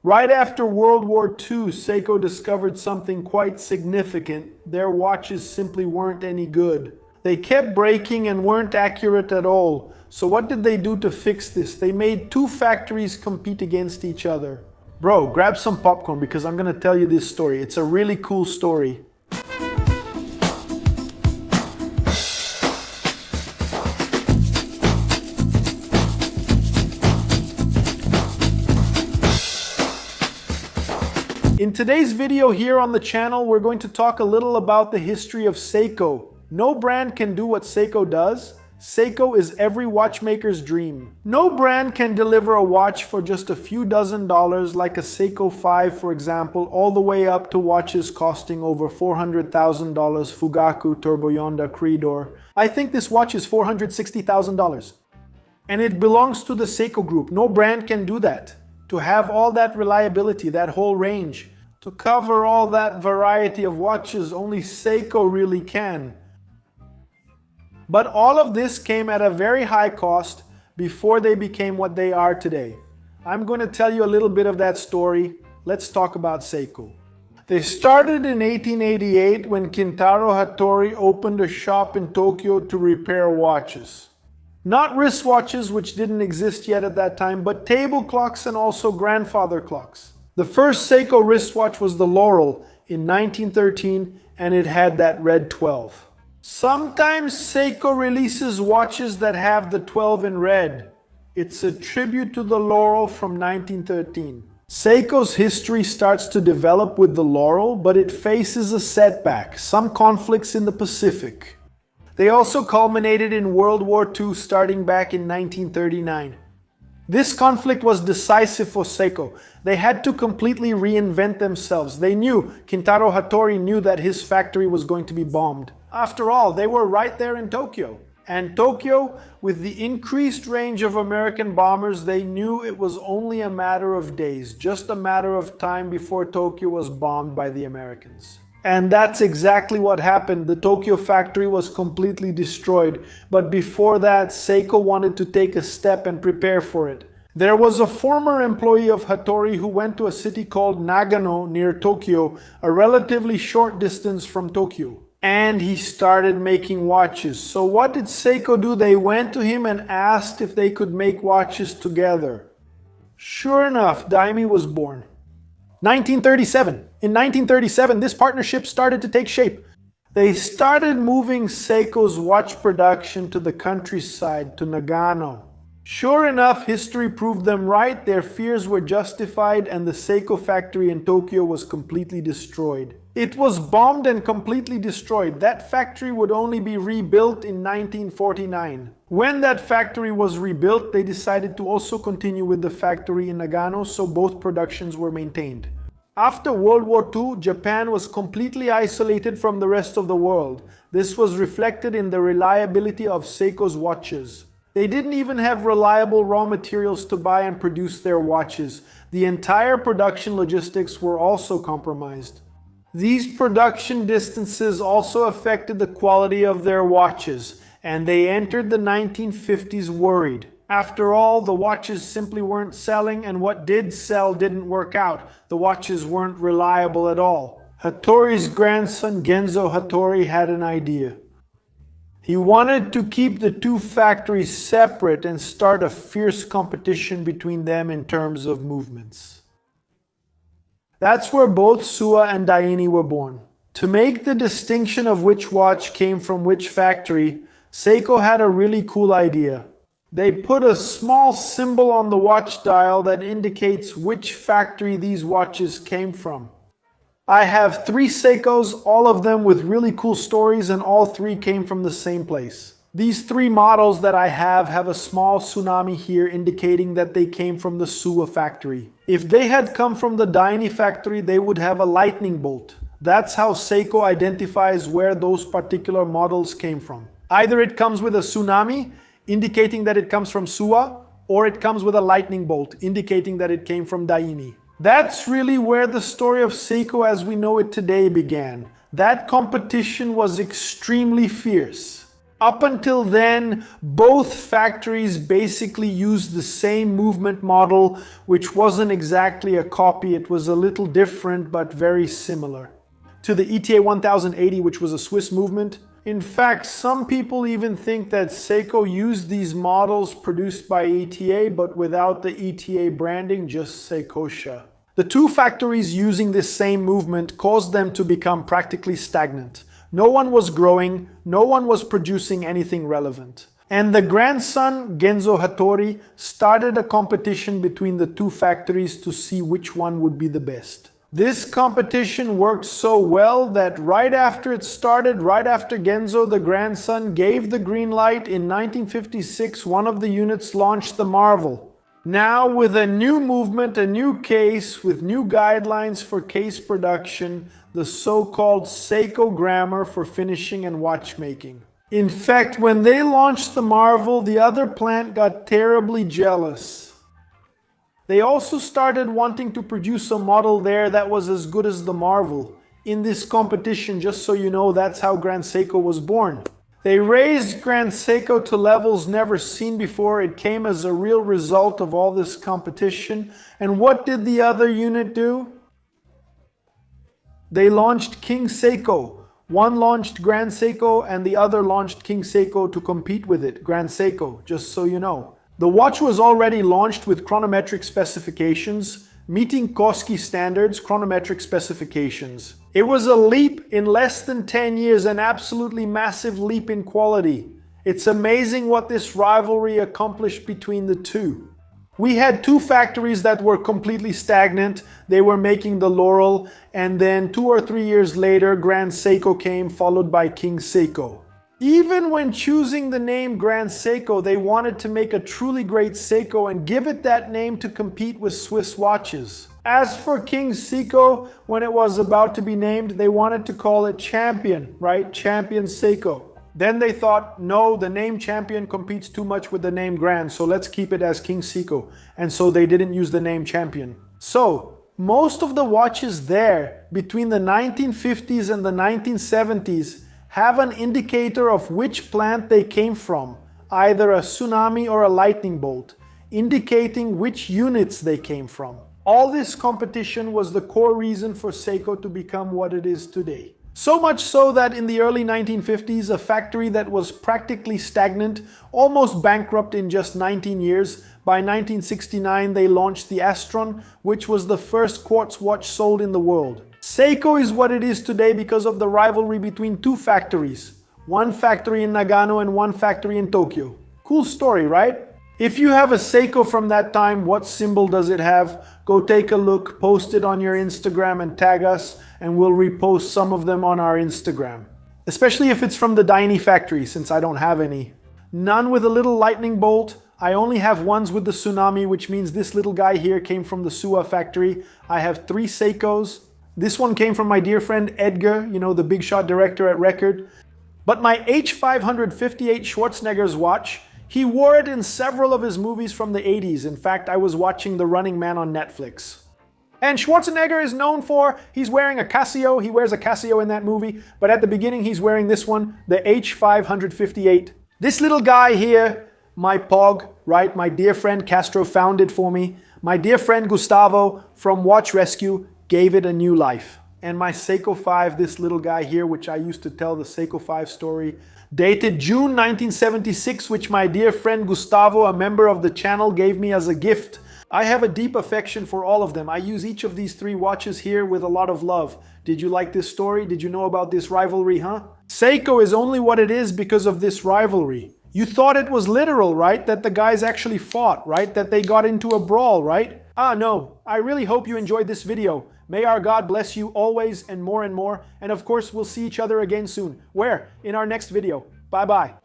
Right after World War II, Seiko discovered something quite significant. Their watches simply weren't any good. They kept breaking and weren't accurate at all. So what did they do to fix this? They made two factories compete against each other. Bro, grab some popcorn because I'm gonna tell you this story. It's a really cool story. In today's video here on the channel, we're going to talk a little about the history of Seiko. No brand can do what Seiko does. Seiko is every watchmaker's dream. No brand can deliver a watch for just a few $dozen like a Seiko 5, for example, all the way up to watches costing over $400,000, Fugaku, Turbo Yonda, Creedor. I think this watch is $460,000. And it belongs to the Seiko group. No brand can do that. To have all that reliability, that whole range, to cover all that variety of watches, only Seiko really can. But all of this came at a very high cost before they became what they are today. I'm going to tell you a little bit of that story. Let's talk about Seiko. They started in 1888 when Kintaro Hattori opened a shop in Tokyo to repair watches. Not wristwatches, which didn't exist yet at that time, but table clocks and also grandfather clocks. The first Seiko wristwatch was the Laurel in 1913, and it had that red 12. Sometimes Seiko releases watches that have the 12 in red. It's a tribute to the Laurel from 1913. Seiko's history starts to develop with the Laurel, but it faces a setback, some conflicts in the Pacific. They also culminated in World War II starting back in 1939. This conflict was decisive for Seiko. They had to completely reinvent themselves. They knew, Kintaro Hattori knew that his factory was going to be bombed. After all, they were right there in Tokyo. And Tokyo, with the increased range of American bombers, they knew it was only a matter of days, just a matter of time before Tokyo was bombed by the Americans. And that's exactly what happened. The Tokyo factory was completely destroyed. But before that, Seiko wanted to take a step and prepare for it. There was a former employee of Hattori who went to a city called Nagano near Tokyo, a relatively short distance from Tokyo. And he started making watches. So what did Seiko do? They went to him and asked if they could make watches together. Sure enough, Daini was born. 1937. In 1937, this partnership started to take shape. They started moving Seiko's watch production to the countryside, to Nagano. Sure enough, history proved them right. Their fears were justified, and the Seiko factory in Tokyo was completely destroyed. It was bombed and completely destroyed. That factory would only be rebuilt in 1949. When that factory was rebuilt, they decided to also continue with the factory in Nagano, so both productions were maintained. After World War II, Japan was completely isolated from the rest of the world. This was reflected in the reliability of Seiko's watches. They didn't even have reliable raw materials to buy and produce their watches. The entire production logistics were also compromised. These production distances also affected the quality of their watches, and they entered the 1950s worried. After all, the watches simply weren't selling, and what did sell didn't work out. The watches weren't reliable at all. Hattori's grandson Genzo Hattori had an idea. He wanted to keep the two factories separate and start a fierce competition between them in terms of movements. That's where both Suwa and Daini were born. To make the distinction of which watch came from which factory, Seiko had a really cool idea. They put a small symbol on the watch dial that indicates which factory these watches came from. I have 3 Seikos, all of them with really cool stories, and all 3 came from the same place. These 3 models that I have a small tsunami here indicating that they came from the Suwa factory. If they had come from the Daini factory, they would have a lightning bolt. That's how Seiko identifies where those particular models came from. Either it comes with a tsunami, indicating that it comes from Suwa, or it comes with a lightning bolt, indicating that it came from Daini. That's really where the story of Seiko as we know it today began. That competition was extremely fierce. Up until then, both factories basically used the same movement model, which wasn't exactly a copy. It was a little different, but very similar to the ETA 1080, which was a Swiss movement. In fact, some people even think that Seiko used these models produced by ETA, but without the ETA branding, just Seikosha. The two factories using this same movement caused them to become practically stagnant. No one was growing, no one was producing anything relevant. And the grandson, Genzo Hattori, started a competition between the two factories to see which one would be the best. This competition worked so well that right after it started, right after Genzo, the grandson, gave the green light, in 1956, one of the units launched the Marvel. Now, with a new movement, a new case, with new guidelines for case production, the so-called Seiko grammar for finishing and watchmaking. In fact, when they launched the Marvel, the other plant got terribly jealous. They also started wanting to produce a model there that was as good as the Marvel. In this competition, just so you know, that's how Grand Seiko was born. They raised Grand Seiko to levels never seen before. It came as a real result of all this competition. And what did the other unit do? They launched King Seiko. One launched Grand Seiko and the other launched King Seiko to compete with it, Grand Seiko, just so you know. The watch was already launched with chronometric specifications, meeting Koski standards, chronometric specifications. It was a leap in less than 10 years, an absolutely massive leap in quality. It's amazing what this rivalry accomplished between the two. We had two factories that were completely stagnant. They were making the Laurel, and then 2 or 3 years later, Grand Seiko came, followed by King Seiko. Even when choosing the name Grand Seiko, they wanted to make a truly great Seiko and give it that name to compete with Swiss watches. As for King Seiko, when it was about to be named, they wanted to call it Champion, right? Champion Seiko. Then they thought, no, the name Champion competes too much with the name Grand, so let's keep it as King Seiko. And so they didn't use the name Champion. So, most of the watches there, between the 1950s and the 1970s, have an indicator of which plant they came from, either a tsunami or a lightning bolt, indicating which units they came from. All this competition was the core reason for Seiko to become what it is today. So much so that in the early 1950s, a factory that was practically stagnant, almost bankrupt in just 19 years, by 1969 they launched the Astron, which was the first quartz watch sold in the world. Seiko is what it is today because of the rivalry between two factories. One factory in Nagano and one factory in Tokyo. Cool story, right? If you have a Seiko from that time, what symbol does it have? Go take a look, post it on your Instagram and tag us, and we'll repost some of them on our Instagram. Especially if it's from the Daini factory, since I don't have any. None with a little lightning bolt. I only have ones with the tsunami, which means this little guy here came from the Suwa factory. I have 3 Seikos. This one came from my dear friend Edgar, you know, the big shot director at Record. But my H558 Schwarzenegger's watch, he wore it in several of his movies from the 80s. In fact, I was watching The Running Man on Netflix. And Schwarzenegger is known for, he's wearing a Casio, he wears a Casio in that movie, but at the beginning he's wearing this one, the H558. This little guy here, my Pog, right, my dear friend Castro found it for me. My dear friend Gustavo from Watch Rescue gave it a new life. And my Seiko 5, this little guy here, which I used to tell the Seiko 5 story, dated June 1976, which my dear friend Gustavo, a member of the channel, gave me as a gift. I have a deep affection for all of them. I use each of these 3 watches here with a lot of love. Did you like this story? Did you know about this rivalry, huh? Seiko is only what it is because of this rivalry. You thought it was literal, right? That the guys actually fought, right? That they got into a brawl, right? Ah, no. I really hope you enjoyed this video. May our God bless you always and more. And of course, we'll see each other again soon. Where? In our next video. Bye-bye.